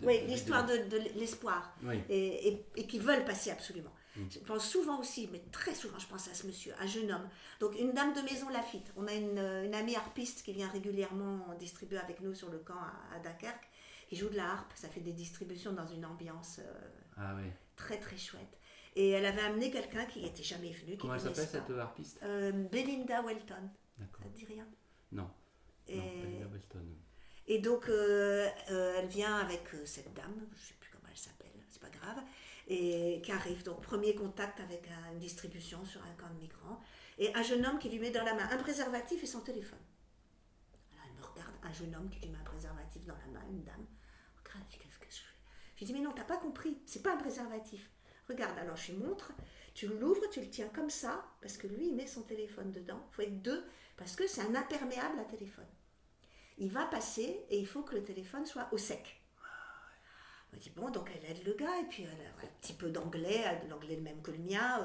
Oui, l'histoire de l'espoir. Oui. Et qui veulent passer absolument. Je pense souvent aussi, mais très souvent, je pense à ce monsieur, un jeune homme. Donc, une dame de maison Lafitte. On a une amie harpiste qui vient régulièrement distribuer avec nous sur le camp à Dunkerque, qui joue de la harpe. Ça fait des distributions dans une ambiance très, très chouette. Et elle avait amené quelqu'un qui n'était jamais venu. Comment elle s'appelle, cette harpiste? Belinda Welton. D'accord. Ça ne dit rien? Non. Belinda Welton. Et donc, elle vient avec cette dame, je ne sais plus comment elle s'appelle, c'est pas grave, et qui arrive. Donc, premier contact avec une distribution sur un camp de migrants. Et un jeune homme qui lui met dans la main un préservatif et son téléphone. Alors, elle me regarde, un jeune homme qui lui met un préservatif dans la main, une dame. Regarde, qu'est-ce que je fais? Je lui dis, mais non, t'as pas compris, c'est pas un préservatif. Regarde, alors je lui montre, tu l'ouvres, tu le tiens comme ça, parce que lui, il met son téléphone dedans. Il faut être deux, parce que c'est un imperméable à téléphone. Il va passer et il faut que le téléphone soit au sec. On dit bon, donc elle aide le gars, et puis elle a un petit peu d'anglais, l'anglais le même que le mien,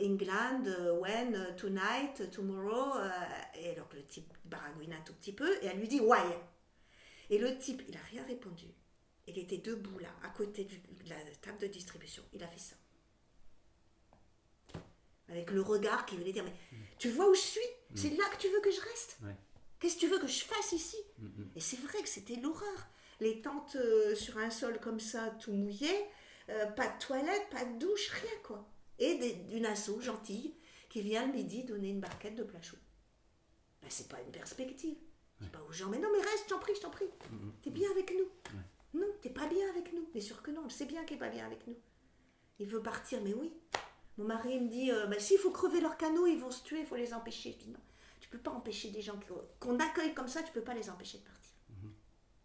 England, when, tonight, tomorrow, et donc le type baragouine un tout petit peu, et elle lui dit why. Et le type, il n'a rien répondu. Il était debout là, à côté de la table de distribution. Il a fait ça. Avec le regard qui venait dire, mais tu vois où je suis? C'est là que tu veux que je reste? Ouais. Qu'est-ce que tu veux que je fasse ici? Et c'est vrai que c'était l'horreur. Les tentes sur un sol comme ça, tout mouillé, pas de toilette, pas de douche, rien quoi. Et une asso gentille qui vient le midi donner une barquette de plat chaud. Ben, c'est pas une perspective. Je dis pas aux gens, mais non, mais reste, je t'en prie. T'es bien avec nous. Non, t'es pas bien avec nous. Bien sûr que non, je sais bien qu'il est pas bien avec nous. Il veut partir, mais oui. Mon mari me dit, s'il faut crever leur canot, ils vont se tuer, il faut les empêcher. Je dis non. Tu peux pas empêcher des gens qu'on accueille comme ça, tu peux pas les empêcher de partir.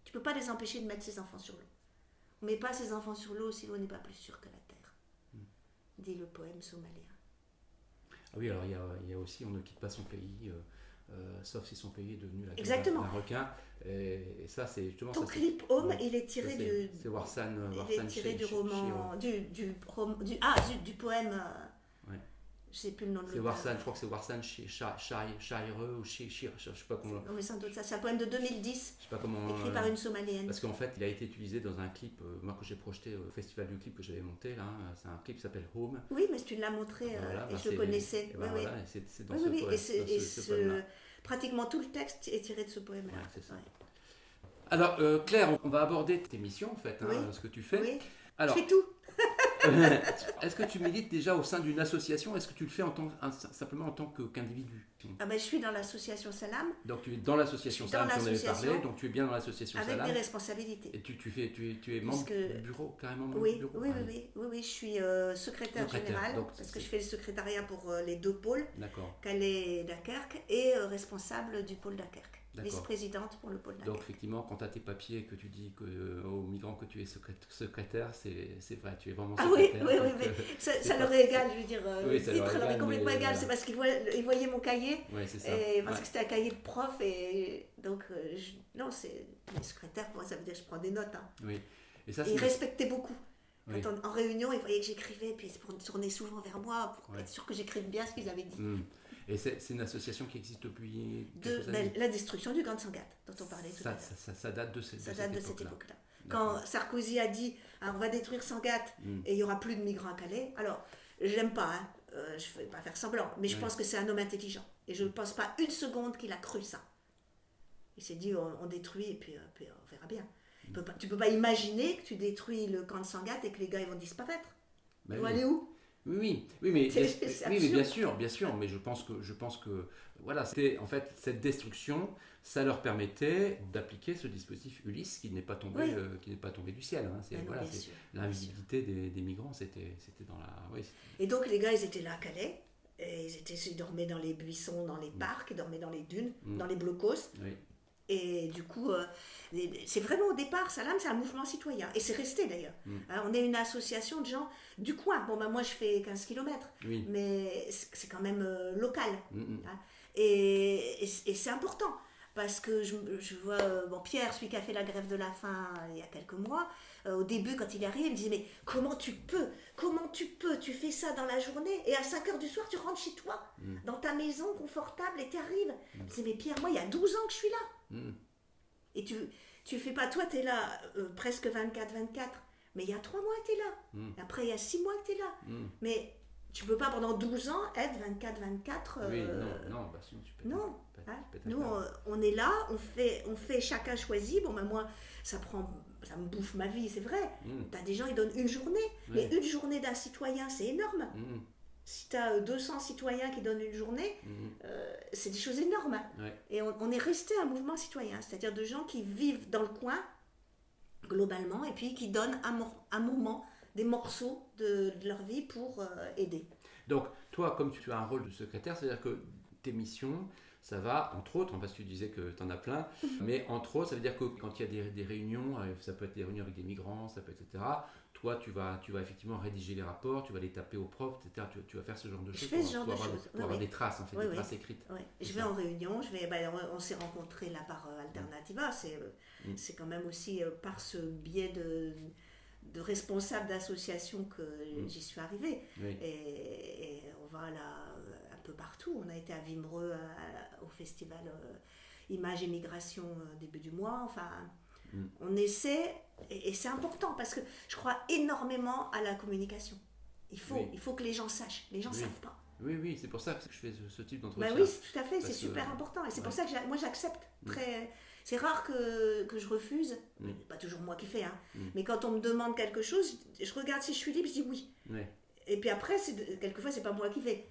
Tu peux pas les empêcher de mettre ses enfants sur l'eau. On met pas ses enfants sur l'eau si l'eau n'est pas plus sûre que la terre. Dit le poème somalien. Ah oui, alors il y a aussi on ne quitte pas son pays, sauf si son pays est devenu la gueule d'un requin. Et ça, c'est justement ton ça. clip Home, il est tiré c'est Warsan. Il est tiré du roman, du poème. Je sais plus le nom de l'auteur. Je crois que c'est Warsan Shahireux ou Shir, je sais pas comment. Oui, sans doute ça. C'est un poème de 2010. Je sais pas comment. Écrit par une somalienne. Parce qu'en fait, il a été utilisé dans un clip, moi que j'ai projeté au festival du clip que j'avais monté là. C'est un clip qui s'appelle Home. Oui, mais tu l'as montré et je le connaissais. C'est dans ce poème. Pratiquement tout le texte est tiré de ce poème-là. Ouais, c'est ça. Alors Claire, on va aborder tes missions en fait, ce que tu fais. Oui. Alors, je fais tout. Est-ce que tu milites déjà au sein d'une association? Est-ce que tu le fais simplement en tant qu'individu? Je suis dans l'association Salam. Donc tu es dans l'association Salam, tu en avais parlé, donc tu es bien dans l'association avec Salam. Avec des responsabilités. Et tu es membre du bureau, carrément membre du bureau? Oui, je suis secrétaire générale, donc, parce que je fais le secrétariat pour les deux pôles, Calais et Dunkerque, et responsable du pôle Dunkerque. Vice-présidente pour le pôle Dunkerque. Donc effectivement, quand tu as tes papiers et que tu dis aux migrants que tu es secrétaire, c'est vrai, tu es vraiment secrétaire. Oui. Ça leur est égal, je veux dire. Le titre leur est complètement égal, c'est parce qu'ils voyaient mon cahier, et parce que c'était un cahier de prof, et donc, non, c'est secrétaire, pour moi ça veut dire que je prends des notes. Oui. Et ils respectaient beaucoup. Quand en réunion, ils voyaient que j'écrivais, puis ils se tournaient souvent vers moi pour être sûr que j'écrive bien ce qu'ils avaient dit. Et c'est une association qui existe depuis la destruction du camp de Sangatte, dont on parlait tout à l'heure. Ça date de cette époque-là. Quand Sarkozy a dit on va détruire Sangatte et il n'y aura plus de migrants à Calais, alors j'aime pas, je ne vais pas faire semblant, mais je pense que c'est un homme intelligent. Et je ne pense pas une seconde qu'il a cru ça. Il s'est dit on détruit et puis on verra bien. Tu ne peux pas imaginer que tu détruis le camp de Sangatte et que les gars ils vont disparaître. Ils vont aller où ? Oui, mais bien sûr, mais je pense que voilà, c'était en fait cette destruction, ça leur permettait d'appliquer ce dispositif Ulysse qui n'est pas tombé, du ciel. C'est l'invisibilité des migrants, c'était dans la. Et donc les gars, ils étaient là à Calais, et ils dormaient dans les buissons, dans les parcs, ils dormaient dans les dunes, dans les blocos. Oui. Et du coup, c'est vraiment au départ, Salam, c'est un mouvement citoyen. Et c'est resté d'ailleurs. On est une association de gens du coin. Bon, moi, je fais 15 km, mais c'est quand même local. Et c'est important. Parce que je vois Pierre, celui qui a fait la grève de la faim il y a quelques mois, au début, quand il arrive, il me disait « Mais comment tu peux ? Tu fais ça dans la journée et à 5h du soir, tu rentres chez toi, dans ta maison confortable et tu arrives. » Je disais « Mais Pierre, moi, il y a 12 ans que je suis là. » Et tu fais pas, toi, tu es là presque 24, mais il y a 3 mois que tu es là. Après, il y a 6 mois que tu es là. Mais tu peux pas pendant 12 ans être 24. Oui, non, bah sinon tu peux. Non. Nous, on est là, on fait chacun choisit. Bon, ben moi, ça me bouffe ma vie, c'est vrai. T'as des gens, ils donnent une journée. Mais une journée d'un citoyen, c'est énorme. Si tu as 200 citoyens qui donnent une journée, c'est des choses énormes. Et on est resté un mouvement citoyen, c'est-à-dire de gens qui vivent dans le coin, globalement, et puis qui donnent un moment, des morceaux de leur vie pour aider. Donc, toi, comme tu as un rôle de secrétaire, c'est-à-dire que tes missions, ça va, entre autres, parce que tu disais que tu en as plein, mais entre autres, ça veut dire que quand il y a des réunions, ça peut être des réunions avec des migrants, ça peut être, etc., toi, tu vas effectivement rédiger les rapports, tu vas les taper au propre, etc., tu vas faire ce genre de choses pour avoir des traces, en fait, des traces écrites. Oui. Je vais en réunion, on s'est rencontrés là par Alternativa, c'est quand même aussi par ce biais de responsable d'association que j'y suis arrivée. Et on va là un peu partout. On a été à Vimereux au festival Images et Migration début du mois. Enfin, on essaie, et c'est important parce que je crois énormément à la communication. Il faut que les gens sachent. Les gens ne savent pas. Oui, c'est pour ça que je fais ce type d'entretien. Oui, tout à fait, c'est super important. Et c'est pour ça que moi j'accepte. C'est rare que je refuse, pas toujours moi qui fais, mais quand on me demande quelque chose, je regarde si je suis libre, je dis oui. Et puis après, quelquefois, c'est pas moi qui fais.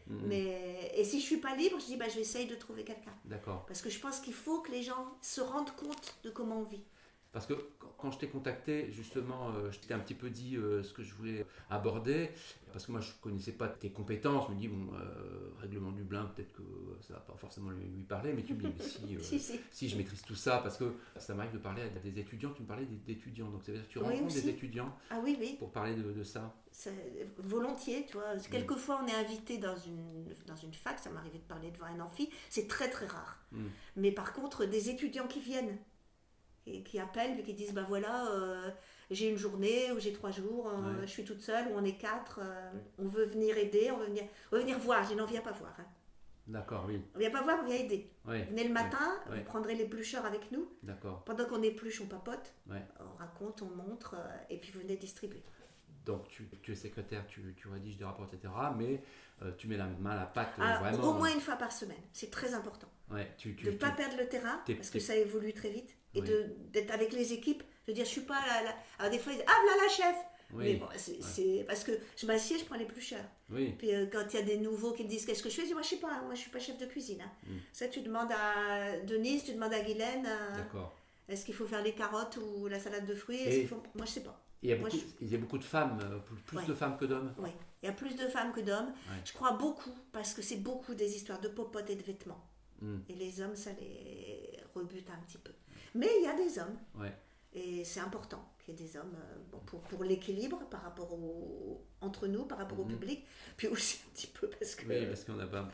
Et si je suis pas libre, je dis je vais essayer de trouver quelqu'un. D'accord. Parce que je pense qu'il faut que les gens se rendent compte de comment on vit. Parce que quand je t'ai contacté, justement, je t'ai un petit peu dit ce que je voulais aborder, parce que moi je ne connaissais pas tes compétences. Je me dis, règlement Dublin, peut-être que ça ne va pas forcément lui parler, mais tu me dis, mais si je maîtrise tout ça, parce que ça m'arrive de parler à des étudiants, tu me parlais d'étudiants, donc ça veut dire que tu rencontres des étudiants pour parler de ça. Volontiers, tu vois. Quelquefois on est invité dans une fac, ça m'arrivait de parler devant un amphi, c'est très très rare. Mais par contre, des étudiants qui viennent, et qui appellent et qui disent j'ai une journée ou j'ai 3 jours, je suis toute seule ou on est 4, on veut venir aider, on veut venir voir. J'ai dit non, viens pas voir. D'accord, oui. On vient pas voir, on vient aider. Venez le matin, vous prendrez l'éplucheur avec nous. D'accord. Pendant qu'on épluche, on papote, on raconte, on montre et puis vous venez distribuer. Donc tu es secrétaire, tu rédiges des rapports, etc. Mais tu mets la main à la pâte vraiment. Au moins une fois par semaine, c'est très important. De ne pas perdre le terrain, parce que ça évolue très vite. Et d'être avec les équipes, je veux dire, je suis pas là. Alors des fois, ils disent voilà la chef. Mais bon, c'est parce que je m'assieds, je prends l'éplucheur. Puis quand il y a des nouveaux qui me disent qu'est-ce que je fais, je dis moi je sais pas, moi je suis pas chef de cuisine. Ça tu demandes à Denise, tu demandes à Guylaine. D'accord. Est-ce qu'il faut faire les carottes ou la salade de fruits Moi je sais pas. Il y a beaucoup de femmes, plus de femmes que d'hommes. Oui, il y a plus de femmes que d'hommes. Je crois beaucoup, parce que c'est beaucoup des histoires de popotes et de vêtements. Et les hommes, ça les rebute un petit peu. Mais il y a des hommes. Et c'est important qu'il y ait des hommes pour l'équilibre par rapport entre nous, par rapport au public. Puis aussi un petit peu parce que... Oui, parce qu'on n'a pas...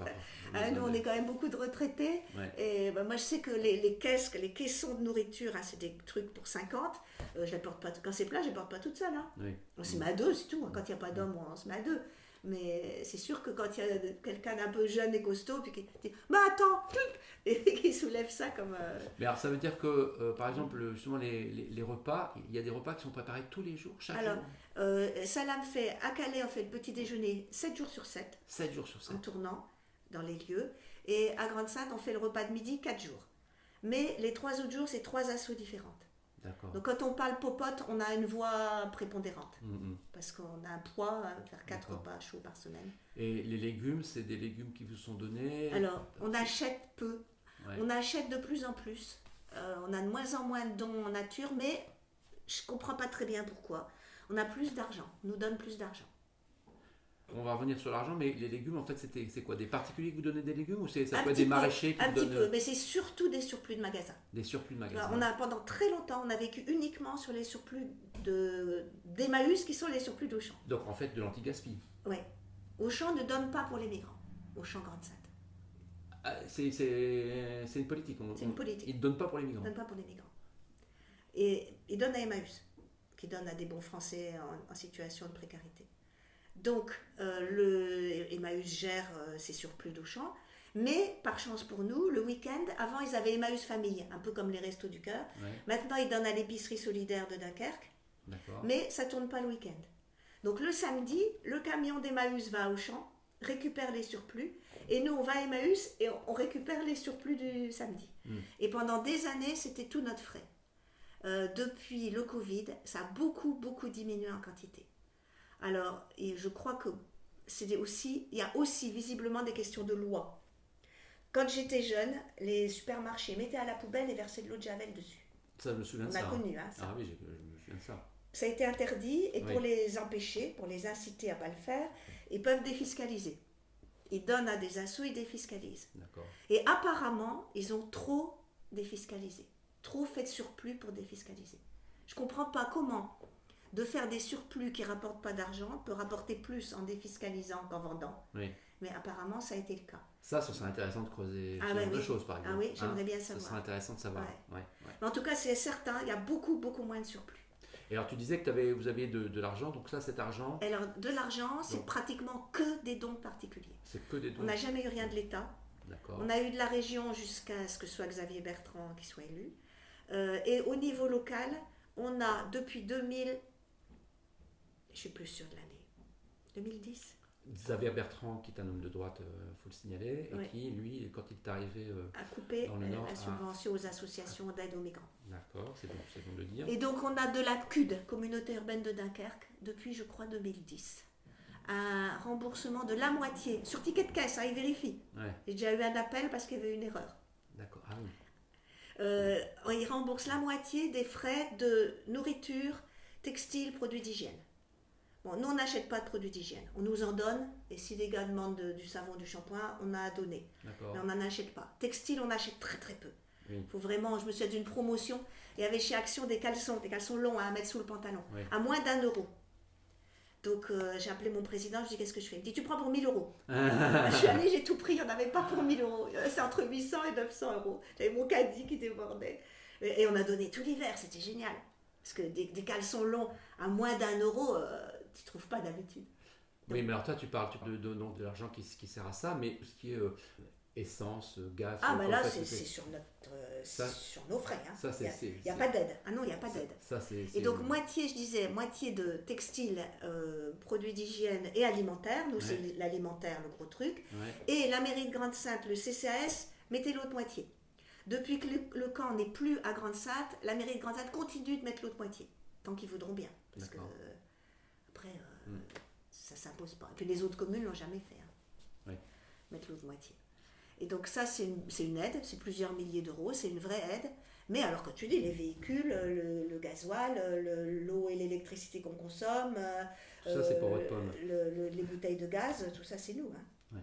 nous, on est quand même beaucoup de retraités. Et moi, je sais que les caissons de nourriture, c'est des trucs pour 50. Je les porte pas, quand c'est plat, je ne les porte pas toute seule. On se met à 2, c'est tout. Quand il n'y a pas d'homme, on se met à 2. Mais c'est sûr que quand il y a quelqu'un d'un peu jeune et costaud, puis qui dit « Mais attends !» et qui soulève ça comme... Mais alors ça veut dire que, par exemple, justement, les repas, il y a des repas qui sont préparés tous les jours, chaque jour. Salam fait, à Calais, on fait le petit déjeuner 7 jours sur 7. 7 jours sur 7. En tournant dans les lieux. Et à Grande-Sainte, on fait le repas de midi 4 jours. Mais les 3 autres jours, c'est 3 assos différentes. D'accord. Donc quand on parle popote, on a une voix prépondérante. Parce qu'on a un poids à faire 4 repas chauds par semaine. Et les légumes, c'est des légumes qui vous sont donnés? Alors, on achète peu. On achète de plus en plus. On a de moins en moins de dons en nature, mais je ne comprends pas très bien pourquoi. On a plus d'argent. On nous donne plus d'argent. On va revenir sur l'argent, mais les légumes, en fait, c'est quoi? Des particuliers qui vous donnez des légumes ou ça peut être des maraîchers qui vous donnent... Un petit peu, mais c'est surtout des surplus de magasins. Des surplus de magasins. Alors, pendant très longtemps, on a vécu uniquement sur les surplus d'Emmaüs, qui sont les surplus d'Auchan. Donc, en fait, de l'anti-gaspi. Oui. Auchan ne donne pas pour les migrants. Auchan Grande-Sainte. C'est une politique. C'est une politique. Ils ne donnent pas pour les migrants. Ils ne donnent pas pour les migrants. Et ils donnent à Emmaüs, qui donne à des bons Français en situation de précarité. Donc, Emmaüs gère ses surplus d'Auchan, Mais par chance pour nous, le week-end, avant ils avaient Emmaüs Famille, un peu comme les Restos du Cœur. Ouais. Maintenant ils donnent à l'épicerie solidaire de Dunkerque. D'accord. Mais ça ne tourne pas le week-end. Donc le samedi, le camion d'Emmaüs va à Auchan, récupère les surplus, et nous on va à Emmaüs et on récupère les surplus du samedi. Et pendant des années, c'était tout notre frais. Depuis le Covid, ça a beaucoup diminué en quantité. Alors, et je crois que il y a aussi visiblement des questions de loi. Quand j'étais jeune, les supermarchés mettaient à la poubelle et versaient de l'eau de Javel dessus. Ça, je me souviens de ça. ça. On a connu, hein, ça. Ah oui, je me souviens de ça. Ça a été interdit et Oui. pour les empêcher, pour les inciter à ne pas le faire, ils peuvent défiscaliser. Ils donnent à des assos, ils défiscalisent. D'accord. Et apparemment, ils ont trop défiscalisé. Trop fait de surplus pour défiscaliser. Je ne comprends pas comment de faire des surplus qui ne rapportent pas d'argent peut rapporter plus en défiscalisant qu'en vendant. Oui. Mais apparemment, ça a été le cas. Ça serait intéressant de creuser Ah ce ouais, genre de oui. choses, par exemple. Ah oui, j'aimerais bien savoir. Ça serait intéressant de savoir. Ouais. Ouais. Mais en tout cas, c'est certain, il y a beaucoup moins de surplus. Et alors, tu disais que vous aviez de l'argent, donc ça, cet argent, Alors, de l'argent, c'est Donc. pratiquement que des dons particuliers. c'est que des dons. On n'a jamais eu rien de l'État. D'accord. On a eu de la région jusqu'à ce que soit Xavier Bertrand qui soit élu. Et au niveau local, on a depuis 2000, je ne suis plus sûre de l'année, 2010. Xavier Bertrand, qui est un homme de droite, il faut le signaler, et Oui. qui, lui, quand il est arrivé... A coupé Dans le Nord, la subvention aux associations d'aide aux migrants. D'accord, c'est bon de le dire. Et donc on a de la CUD, Communauté urbaine de Dunkerque, depuis je crois 2010. Un remboursement de la moitié, sur ticket de caisse, il vérifie. Ouais, J'ai déjà eu un appel parce qu'il y avait une erreur. d'accord. Ah oui. Il rembourse la moitié des frais de nourriture, textile, produits d'hygiène. Bon, nous, on n'achète pas de produits d'hygiène. On nous en donne, et si les gars demandent du savon, du shampoing, on a à donner. D'accord. Mais on n'en achète pas. Textile, on achète très peu. Oui. Faut vraiment, je me souviens d'une promotion, il y avait chez Action des caleçons longs à mettre sous le pantalon, Oui. à moins d'1 euro. Donc j'ai appelé mon président, je dis qu'est-ce que je fais? Il me dit tu prends pour 1000 euros. Je suis allée, j'ai tout pris, il n'y en avait pas pour 1000 euros. C'est entre 800 et 900 euros. J'avais mon caddie qui débordait. Et on a donné tout l'hiver, c'était génial. Parce que des caleçons longs à moins d'1 euro, tu ne trouves pas d'habitude. Oui, mais alors toi, tu parles donc de l'argent qui sert à ça, mais ce qui est essence, gaz... Ah, ben là, en fait, c'est sur, ça- sur nos frais. Hein. Ça, Il n'y a pas d'aide. Ah non, il n'y a pas d'aide. Ça, c'est... Et donc, moitié, je disais, moitié de textile, produits d'hygiène et alimentaire. Nous, c'est l'alimentaire, le gros truc. Ouais. Et la mairie de Grande-Sainte, le CCAS, mettez l'autre moitié. Depuis que le camp n'est plus à Grande-Sainte, la mairie de Grande-Sainte continue de mettre l'autre moitié. Tant qu'ils voudront bien. Parce que, D'accord. après, ça ne s'impose pas. Et puis les autres communes ne l'ont jamais fait. Hein. Oui. Mettre l'autre moitié. Et donc ça, c'est une aide, c'est plusieurs milliers d'euros, c'est une vraie aide. Mais alors quand tu dis les véhicules, le gasoil, l'eau et l'électricité qu'on consomme, Tout ça, c'est pour votre pomme. les bouteilles de gaz, tout ça, c'est nous. Hein. Ouais.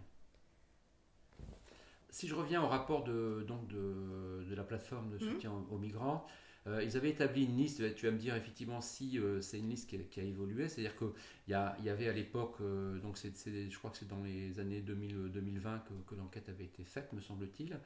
Si je reviens au rapport de la plateforme de soutien aux migrants, ils avaient établi une liste, tu vas me dire effectivement si c'est une liste qui a évolué, c'est-à-dire qu'il y avait à l'époque, donc je crois que c'est dans les années 2020 que l'enquête avait été faite, me semble-t-il,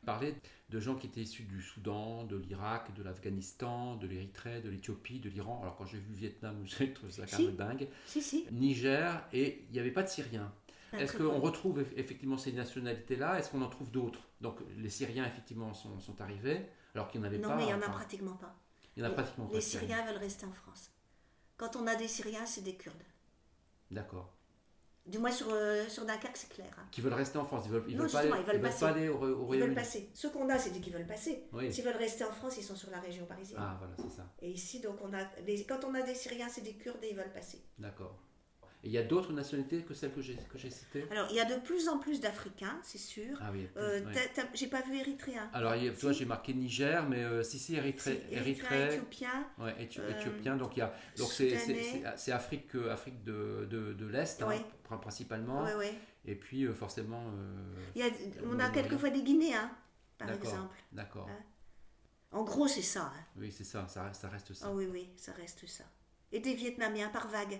parlait de gens qui étaient issus du Soudan, de l'Irak, de l'Afghanistan, de l'Érythrée, de l'Éthiopie, de l'Iran. Alors quand j'ai vu le Vietnam, j'ai trouvé ça quand même dingue. Si. Niger, et il n'y avait pas de Syriens. Est-ce Très qu'on bon. retrouve effectivement ces nationalités-là? Est-ce qu'on en trouve d'autres? Donc les Syriens effectivement sont arrivés, alors qu'il n'y en avait Non, pas. mais il n'y en a enfin, pratiquement pas. il y en a pratiquement pas. Les de Syriens. Syriens veulent rester en France. Quand on a des Syriens, c'est des Kurdes. D'accord. Du moins sur Dunkerque, c'est clair. Hein. Qui veulent rester en France, ils veulent Non, justement, ils veulent passer. pas aller au Ils veulent Royaume-Uni. passer. Ceux qu'on a, c'est des qui veulent passer. Oui. S'ils veulent rester en France, ils sont sur la région parisienne. Ah voilà, c'est ça. Et ici, donc, quand on a des Syriens, c'est des Kurdes et ils veulent passer. D'accord. Et il y a d'autres nationalités que celles que j'ai citées? Alors, il y a de plus en plus d'Africains, c'est sûr. Ah oui. Ouais. Ouais. J'ai pas vu Érythréen. Alors, toi, j'ai marqué Niger, mais si, Érythrée, Éthiopien. ouais, éthiopien. Donc, Soudanais. c'est Afrique de l'Est, Ouais. principalement. Ouais. Et puis, forcément... On a quelquefois des Guinéens, par D'accord. exemple. D'accord. Hein. En gros, c'est ça. Hein. Oui, c'est ça reste ça. Ah oui, ça reste ça. Et des Vietnamiens par vague.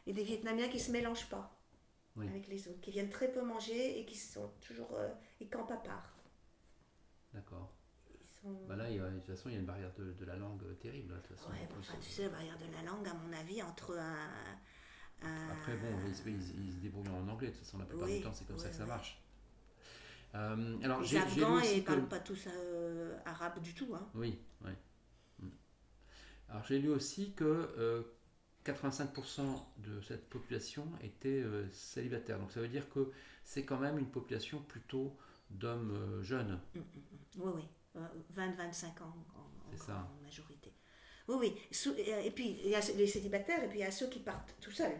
Et des Vietnamiens qui ne se mélangent pas avec les autres, qui viennent très peu manger et qui sont toujours... ils campent à part. D'accord. Ils sont... Bah là, de toute façon, il y a une barrière de la langue terrible. Là, de toute façon. Ouais, enfin, tu sais, la barrière de la langue, à mon avis, entre Après, bon, ils se débrouillent en anglais, de toute façon, la plupart du temps, c'est comme ça que ça marche. Alors, Les j'ai lu Afghans, aussi ils ne que... parlent pas tous arabe du tout. Hein. Oui, oui. Alors, j'ai lu aussi que 85% de cette population était célibataire. Donc, ça veut dire que c'est quand même une population plutôt d'hommes jeunes. Oui, oui. 20-25 ans C'est ça. en majorité. Oui, oui. Et puis, il y a les célibataires et puis il y a ceux qui partent tout seuls.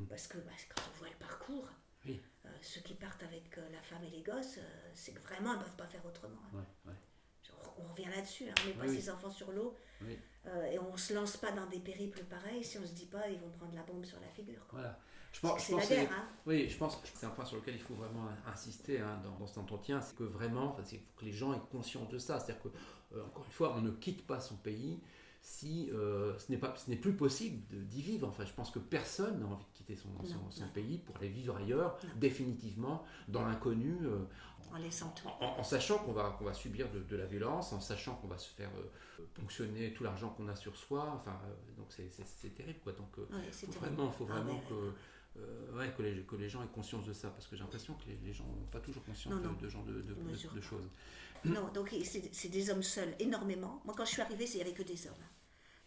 Parce que quand on voit le parcours, Oui. Ceux qui partent avec la femme et les gosses, c'est que vraiment, ils ne peuvent pas faire autrement. Hein. Ouais. On revient là-dessus, hein. On met pas Oui. ses enfants sur l'eau et on ne se lance pas dans des périples pareils si on ne se dit pas ils vont prendre la bombe sur la figure. Quoi. Voilà. C'est la guerre. Hein. Oui, je pense que c'est un point sur lequel il faut vraiment insister dans cet entretien, c'est que vraiment, il faut que les gens aient conscience de ça. C'est-à-dire que, encore une fois, on ne quitte pas son pays si ce n'est plus possible d'y vivre. Enfin, je pense que personne n'a envie de quitter son pays pour aller vivre ailleurs, définitivement, dans l'inconnu. En laissant tout. En sachant qu'on va subir de la violence, en sachant qu'on va se faire ponctionner tout l'argent qu'on a sur soi. Enfin, donc c'est terrible, quoi. Donc, faut vraiment que les gens aient conscience de ça, parce que j'ai l'impression que les gens n'ont pas toujours conscience de genre de choses. Non, donc c'est des hommes seuls, énormément. Moi, quand je suis arrivée, il n'y avait que des hommes.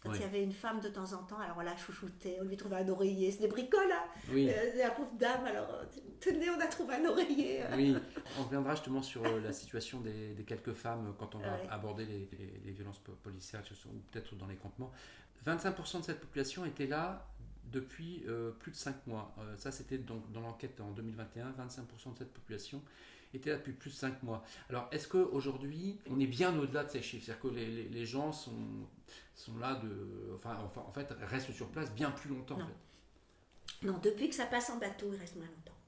Quand il y avait une femme de temps en temps, alors on la chouchoutait, on lui trouvait un oreiller. C'est des bricoles, hein. La pauvre dame, alors tenez, on a trouvé un oreiller. Oui, on reviendra justement sur la situation des quelques femmes quand on va aborder les violences policières, ou peut-être dans les campements. 25% de cette population était là depuis plus de 5 mois. Ça, c'était donc dans l'enquête en 2021, 25% de cette population était là depuis plus de 5 mois. Alors, est-ce qu'aujourd'hui, on est bien au-delà de ces chiffres? C'est-à-dire que les gens sont là, en fait, restent sur place bien plus longtemps. Non. En fait. Non, depuis que ça passe en bateau, il reste moins longtemps.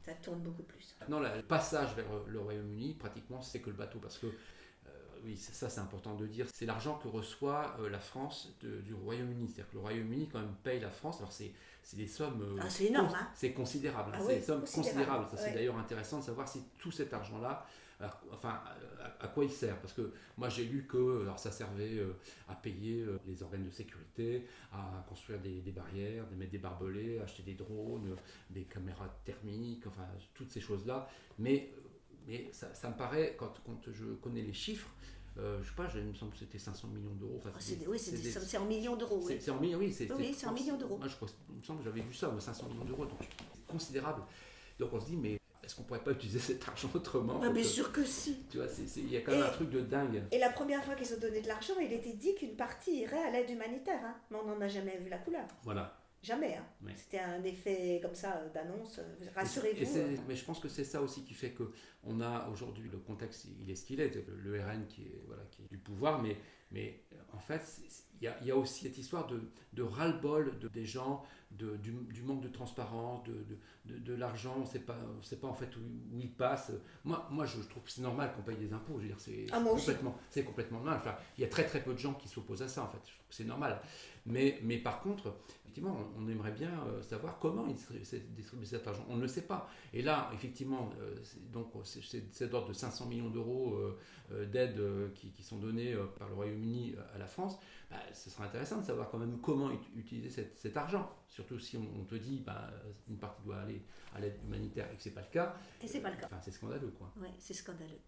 Ça tourne beaucoup plus. Maintenant, le passage vers le Royaume-Uni, pratiquement, c'est que le bateau, parce que oui, ça c'est important de dire, c'est l'argent que reçoit la France du Royaume-Uni. C'est-à-dire que le Royaume-uni quand même paye la France. Alors c'est des sommes... c'est énorme, hein. C'est considérable. C'est des sommes considérables. Ça, c'est d'ailleurs intéressant de savoir si tout cet argent-là, à quoi il sert. Parce que moi j'ai lu que ça servait à payer les organes de sécurité, à construire des barrières, de mettre des barbelés, acheter des drones, des caméras thermiques, enfin toutes ces choses-là. Mais ça me paraît, quand je connais les chiffres, je sais pas, il me semble que c'était 500 millions d'euros. Enfin, c'est en millions d'euros. C'est en millions, oui. C'est en millions d'euros. Moi, il me semble que j'avais vu ça, 500 millions d'euros, donc c'est considérable. Donc on se dit, mais est-ce qu'on pourrait pas utiliser cet argent autrement? Bien sûr que si. Tu vois, il y a quand même un truc de dingue. Et la première fois qu'ils ont donné de l'argent, il était dit qu'une partie irait à l'aide humanitaire. Hein. Mais on n'en a jamais vu la couleur. Voilà. Jamais. Hein. Oui. C'était un effet comme ça d'annonce. Rassurez-vous. Mais je pense que c'est ça aussi qui fait qu'on a aujourd'hui le contexte, il est ce qu'il est. Le RN qui est du pouvoir, mais en fait, il y a aussi cette histoire de ras-le-bol des gens, du manque de transparence, de l'argent. On ne sait pas en fait où il passe. Moi, je trouve que c'est normal qu'on paye des impôts. Je veux dire, c'est complètement normal. Enfin, il y a très très peu de gens qui s'opposent à ça en fait. Je trouve que c'est normal. Mais par contre, effectivement, on aimerait bien savoir comment ils distribuent cet argent. On ne le sait pas. Et là, effectivement, c'est d'ordre de 500 millions d'euros d'aides qui sont données par le Royaume-Uni à la France. Ce serait intéressant de savoir quand même comment utiliser cet argent. Surtout si on te dit une partie doit aller à l'aide humanitaire et que ce n'est pas le cas. Et c'est pas le cas. Enfin, c'est scandaleux, quoi. Oui, c'est scandaleux.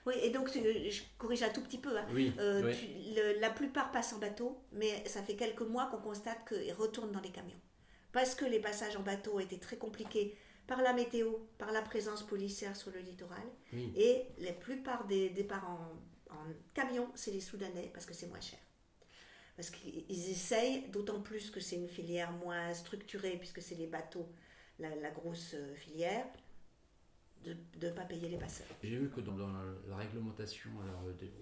Oui, et donc je corrige un tout petit peu. Hein. Oui, la plupart passent en bateau, mais ça fait quelques mois qu'on constate qu'ils retournent dans les camions. Parce que les passages en bateau étaient très compliqués par la météo, par la présence policière sur le littoral. Oui. Et la plupart des départs en camion, c'est les Soudanais, parce que c'est moins cher. Parce qu'ils essayent, d'autant plus que c'est une filière moins structurée, puisque c'est les bateaux, la grosse filière, de ne pas payer les passeurs. J'ai vu que dans la réglementation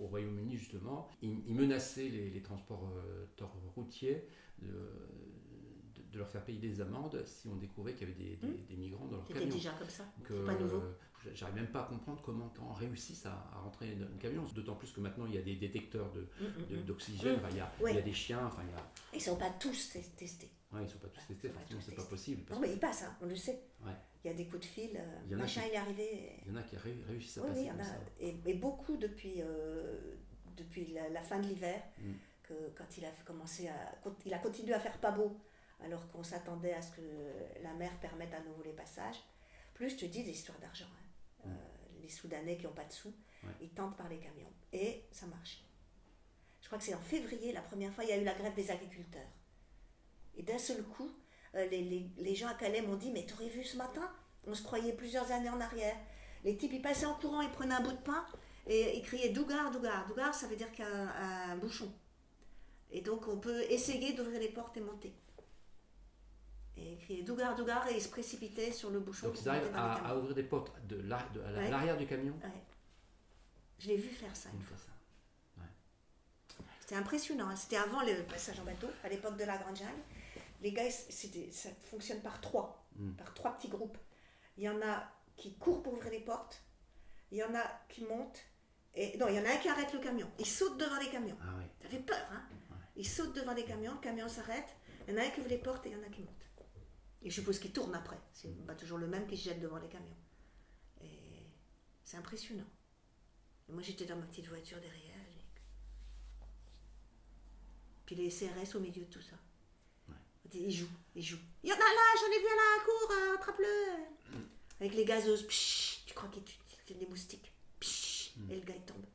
au Royaume-Uni, justement, ils menaçaient les transports routiers de leur faire payer des amendes si on découvrait qu'il y avait des migrants dans leur camion. C'était déjà comme ça, c'est pas nouveau. J'arrive même pas à comprendre comment on réussissent à rentrer dans le camion, d'autant plus que maintenant il y a des détecteurs d'oxygène, il y a des chiens, Ils ne sont pas tous testés. Oui, ils ne sont pas tous testés, forcément c'est pas possible. Non, mais ils passent, on le sait. Ouais. Il y a des coups de fil, il est arrivé. Il y en a qui réussissent à passer. Oui, il y en a, et beaucoup depuis la fin de l'hiver, que quand il a continué à faire pas beau, alors qu'on s'attendait à ce que la mer permette à nouveau les passages. Plus, je te dis, des histoires d'argent. Les Soudanais qui n'ont pas de sous, ils tentent par les camions. Et ça marche. Je crois que c'est en février, la première fois, il y a eu la grève des agriculteurs. Et d'un seul coup, les gens à Calais m'ont dit, mais t'aurais vu ce matin? On se croyait plusieurs années en arrière. Les types, ils passaient en courant, ils prenaient un bout de pain et ils criaient Dougar, Dougar. Dougar, ça veut dire qu'il y a un bouchon. Et donc, on peut essayer d'ouvrir les portes et monter. Et ils criaient Dougar, Dougar, et ils se précipitaient sur le bouchon. Donc, ils arrivent à ouvrir des portes à l'arrière du camion. Ouais. Je l'ai vu faire ça une fois. C'était impressionnant. C'était avant le passage en bateau, à l'époque de la Grande Jungle. Les gars, ça fonctionne par trois petits groupes. Il y en a qui courent pour ouvrir les portes, il y en a qui montent, il y en a un qui arrête le camion. Il saute devant les camions. Ah oui. Ça fait peur, hein? Ouais. Il saute devant les camions, le camion s'arrête, il y en a un qui ouvre les portes et il y en a qui montent. Et je suppose qu'il tourne après. C'est pas toujours le même qui se jette devant les camions. Et c'est impressionnant. Et moi, j'étais dans ma petite voiture derrière. Puis les CRS au milieu de tout ça. Ouais. Ils jouent. Il y en a là, j'en ai vu à la cour, attrape-le. Avec les gazeuses, psh, tu crois qu'il y a des moustiques. Psh, et le gars il tombe.